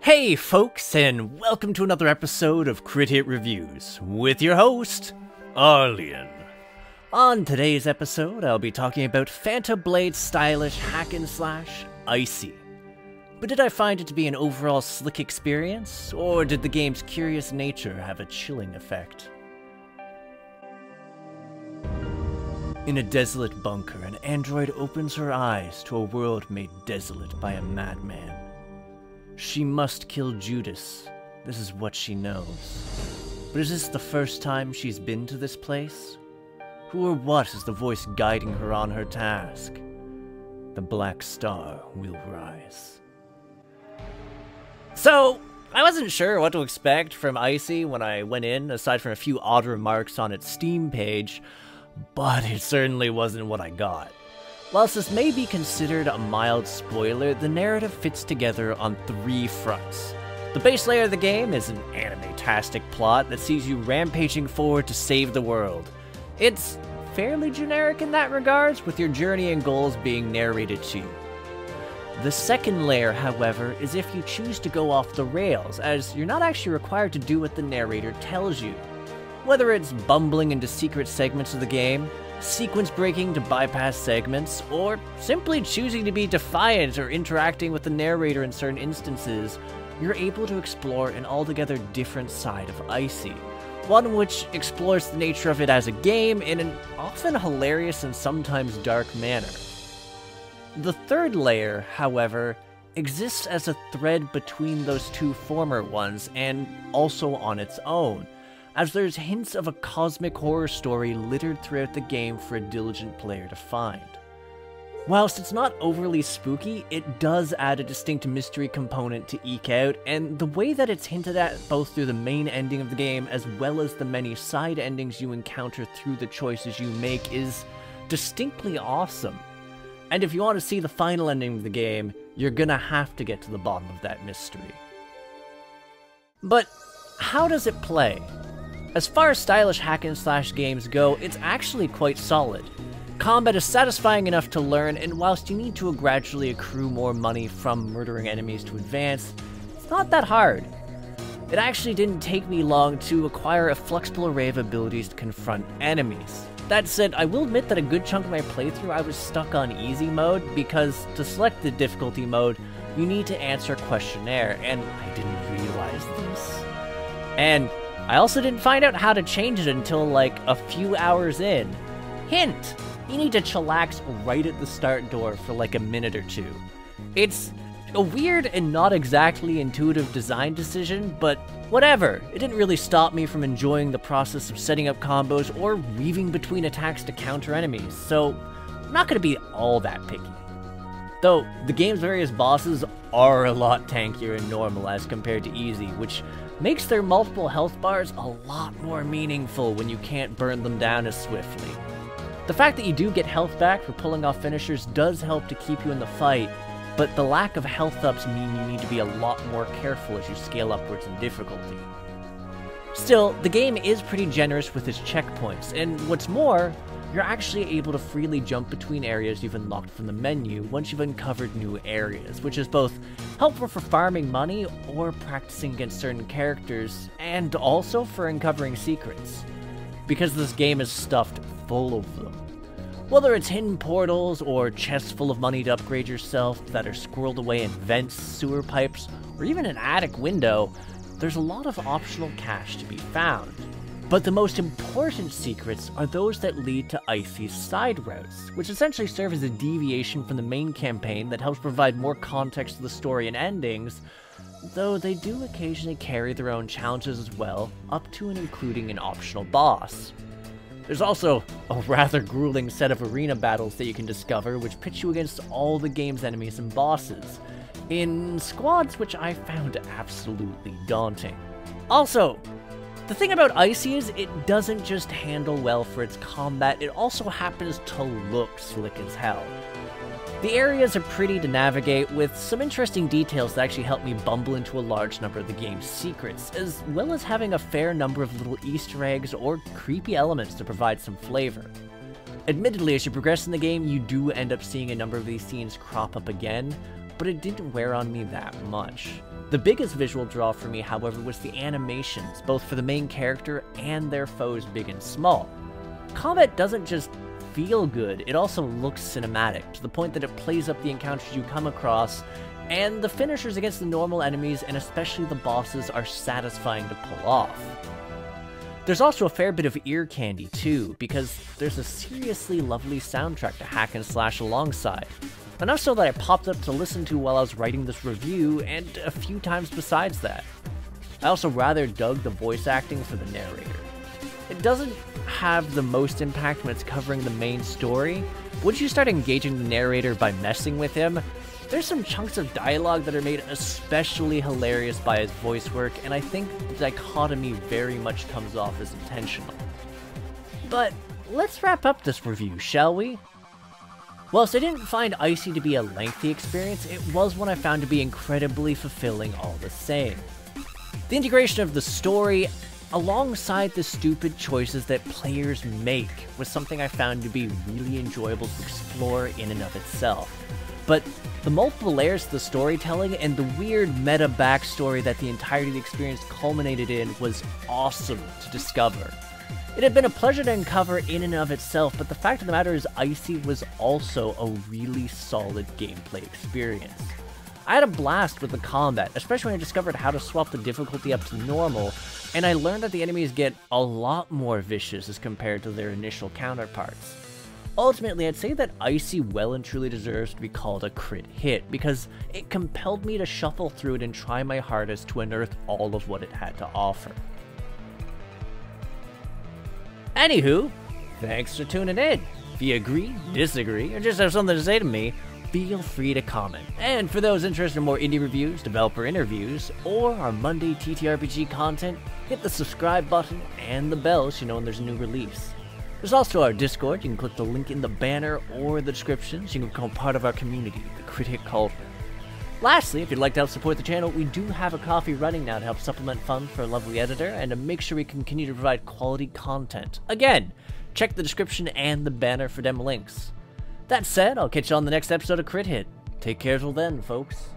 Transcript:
Hey folks, and welcome to another episode of Crit Hit Reviews, with your host, Arlyeon. On today's episode, I'll be talking about FantaBlade's stylish hack-and-slash, Icey. But did I find it to be an overall slick experience, or did the game's curious nature have a chilling effect? In a desolate bunker, an android opens her eyes to a world made desolate by a madman. She must kill Judas. This is what she knows. But is this the first time she's been to this place? Who or what is the voice guiding her on her task? The Black Star will rise. So, I wasn't sure what to expect from Icey when I went in, aside from a few odd remarks on its Steam page, but it certainly wasn't what I got. Whilst this may be considered a mild spoiler, the narrative fits together on three fronts. The base layer of the game is an anime-tastic plot that sees you rampaging forward to save the world. It's fairly generic in that regards, with your journey and goals being narrated to you. The second layer, however, is if you choose to go off the rails, as you're not actually required to do what the narrator tells you. Whether it's bumbling into secret segments of the game, sequence breaking to bypass segments, or simply choosing to be defiant or interacting with the narrator in certain instances, you're able to explore an altogether different side of Icey, one which explores the nature of it as a game in an often hilarious and sometimes dark manner. The third layer, however, exists as a thread between those two former ones and also on its own, as there's hints of a cosmic horror story littered throughout the game for a diligent player to find. Whilst it's not overly spooky, it does add a distinct mystery component to eke out, and the way that it's hinted at both through the main ending of the game as well as the many side endings you encounter through the choices you make is distinctly awesome. And if you want to see the final ending of the game, you're gonna have to get to the bottom of that mystery. But how does it play? As far as stylish hack-and-slash games go, it's actually quite solid. Combat is satisfying enough to learn, and whilst you need to gradually accrue more money from murdering enemies to advance, it's not that hard. It actually didn't take me long to acquire a flexible array of abilities to confront enemies. That said, I will admit that a good chunk of my playthrough I was stuck on easy mode, because to select the difficulty mode, you need to answer a questionnaire, and I didn't realize this. And I also didn't find out how to change it until like a few hours in. Hint! You need to chillax right at the start door for like a minute or two. It's a weird and not exactly intuitive design decision, but whatever. It didn't really stop me from enjoying the process of setting up combos or weaving between attacks to counter enemies, so I'm not going to be all that picky. Though, the game's various bosses are a lot tankier and normal as compared to easy, which makes their multiple health bars a lot more meaningful when you can't burn them down as swiftly. The fact that you do get health back for pulling off finishers does help to keep you in the fight, but the lack of health ups mean you need to be a lot more careful as you scale upwards in difficulty. Still, the game is pretty generous with its checkpoints, and what's more, you're actually able to freely jump between areas you've unlocked from the menu once you've uncovered new areas, which is both helpful for farming money or practicing against certain characters, and also for uncovering secrets, because this game is stuffed full of them. Whether it's hidden portals or chests full of money to upgrade yourself that are squirreled away in vents, sewer pipes, or even an attic window, there's a lot of optional cash to be found. But the most important secrets are those that lead to Icey's side routes, which essentially serve as a deviation from the main campaign that helps provide more context to the story and endings, though they do occasionally carry their own challenges as well, up to and including an optional boss. There's also a rather grueling set of arena battles that you can discover, which pit you against all the game's enemies and bosses, in squads which I found absolutely daunting. Also, the thing about Icey is it doesn't just handle well for its combat, it also happens to look slick as hell. The areas are pretty to navigate, with some interesting details that actually help me bumble into a large number of the game's secrets, as well as having a fair number of little Easter eggs or creepy elements to provide some flavor. Admittedly, as you progress in the game, you do end up seeing a number of these scenes crop up again, but it didn't wear on me that much. The biggest visual draw for me, however, was the animations, both for the main character and their foes big and small. Combat doesn't just feel good, it also looks cinematic, to the point that it plays up the encounters you come across, and the finishers against the normal enemies, and especially the bosses, are satisfying to pull off. There's also a fair bit of ear candy too, because there's a seriously lovely soundtrack to hack and slash alongside. Enough so that I popped up to listen to while I was writing this review, and a few times besides that. I also rather dug the voice acting for the narrator. It doesn't have the most impact when it's covering the main story. Once you start engaging the narrator by messing with him, there's some chunks of dialogue that are made especially hilarious by his voice work, and I think the dichotomy very much comes off as intentional. But let's wrap up this review, shall we? Whilst I didn't find Icey to be a lengthy experience, it was one I found to be incredibly fulfilling all the same. The integration of the story, alongside the stupid choices that players make, was something I found to be really enjoyable to explore in and of itself. But the multiple layers to the storytelling and the weird meta backstory that the entirety of the experience culminated in was awesome to discover. It had been a pleasure to uncover in and of itself, but the fact of the matter is Icey was also a really solid gameplay experience. I had a blast with the combat, especially when I discovered how to swap the difficulty up to normal, and I learned that the enemies get a lot more vicious as compared to their initial counterparts. Ultimately, I'd say that Icey well and truly deserves to be called a crit hit, because it compelled me to shuffle through it and try my hardest to unearth all of what it had to offer. Anywho, thanks for tuning in. If you agree, disagree, or just have something to say to me, feel free to comment. And for those interested in more indie reviews, developer interviews, or our Monday TTRPG content, hit the subscribe button and the bell so you know when there's a new release. There's also our Discord. You can click the link in the banner or the description so you can become part of our community, the Crit Hit Cauldron. Lastly, if you'd like to help support the channel, we do have a coffee running now to help supplement funds for a lovely editor and to make sure we can continue to provide quality content. Again, check the description and the banner for them links. That said, I'll catch you on the next episode of Crit Hit. Take care till then, folks.